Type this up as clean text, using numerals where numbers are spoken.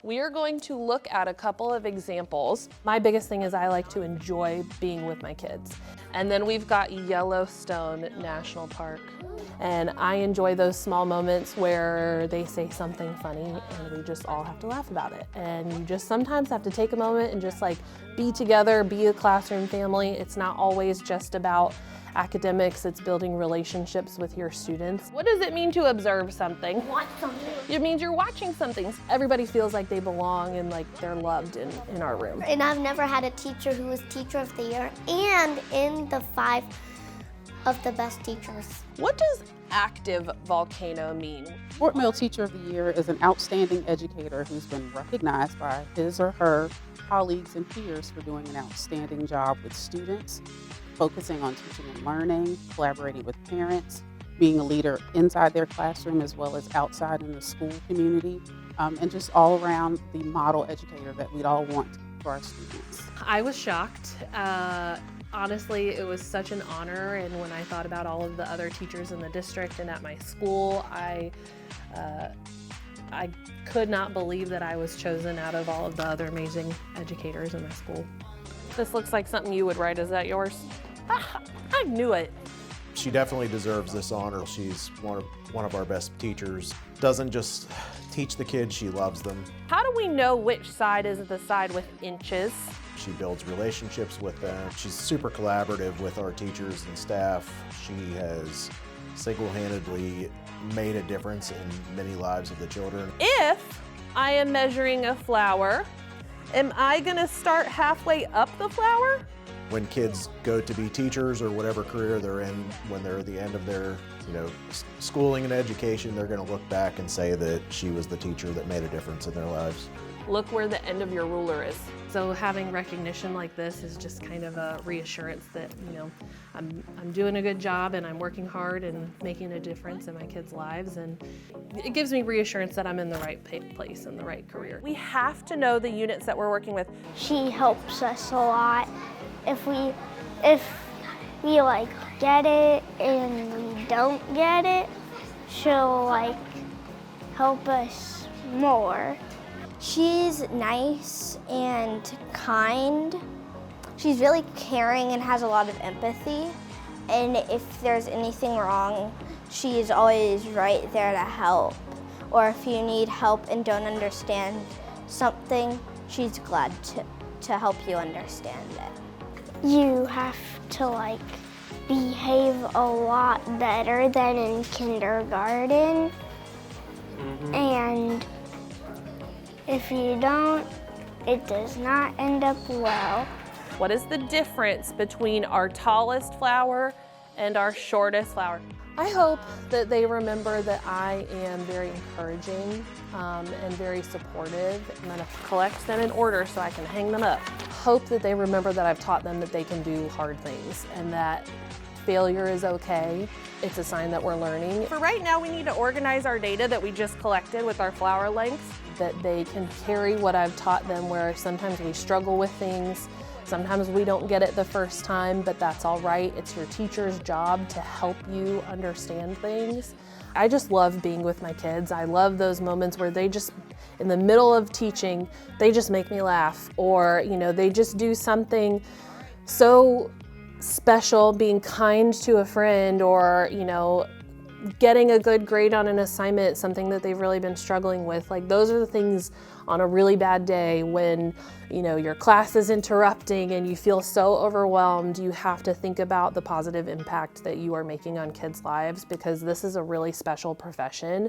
We are going to look at a couple of examples. My biggest thing is I like to enjoy being with my kids. And then we've got Yellowstone National Park. And I enjoy those small moments where they say something funny and we just all have to laugh about it. And you just sometimes have to take a moment and just like be together, be a classroom family. It's not always just about academics, it's building relationships with your students. What does it mean to observe something? Watch something. It means you're watching something. Everybody feels like they belong and like they're loved in our room. And I've never had a teacher who was Teacher of the Year and in the 5 of the best teachers. What does active volcano mean? Fort Mill Teacher of the Year is an outstanding educator who's been recognized by his or her colleagues and peers for doing an outstanding job with students, focusing on teaching and learning, collaborating with parents, being a leader inside their classroom as well as outside in the school community, and just all around the model educator that we'd all want for our students. I was shocked. Honestly, it was such an honor, and when I thought about all of the other teachers in the district and at my school, I could not believe that I was chosen out of all of the other amazing educators in my school. This looks like something you would write. Is that yours? I knew it. She definitely deserves this honor. She's one of our best teachers. Doesn't just teach the kids, she loves them. How do we know which side is the side with inches? She builds relationships with them. She's super collaborative with our teachers and staff. She has single-handedly made a difference in many lives of the children. If I am measuring a flower, am I gonna start halfway up the flower? When kids go to be teachers or whatever career they're in, when they're at the end of their schooling and education, they're gonna look back and say that she was the teacher that made a difference in their lives. Look where the end of your ruler is. So having recognition like this is just kind of a reassurance that, I'm doing a good job and I'm working hard and making a difference in my kids' lives, and it gives me reassurance that I'm in the right place and the right career. We have to know the units that we're working with. She helps us a lot. If we like get it and we don't get it, she'll like help us more. She's nice and kind. She's really caring and has a lot of empathy. And if there's anything wrong, she is always right there to help. Or if you need help and don't understand something, she's glad to help you understand it. You have to like behave a lot better than in kindergarten. And if you don't, it does not end up well. What is the difference between our tallest flower and our shortest flower? I hope that they remember that I am very encouraging and very supportive. I'm gonna collect them in order so I can hang them up. Hope that they remember that I've taught them that they can do hard things and that failure is okay. It's a sign that we're learning. For right now, we need to organize our data that we just collected with our flower lengths, that they can carry what I've taught them, where sometimes we struggle with things, sometimes we don't get it the first time, but that's all right. It's your teacher's job to help you understand things. I just love being with my kids. I love those moments where they just, in the middle of teaching, they just make me laugh, or they just do something so special, being kind to a friend, or getting a good grade on an assignment, something that they've really been struggling with. Like, those are the things on a really bad day when your class is interrupting and you feel so overwhelmed. You have to think about the positive impact that you are making on kids' lives, because this is a really special profession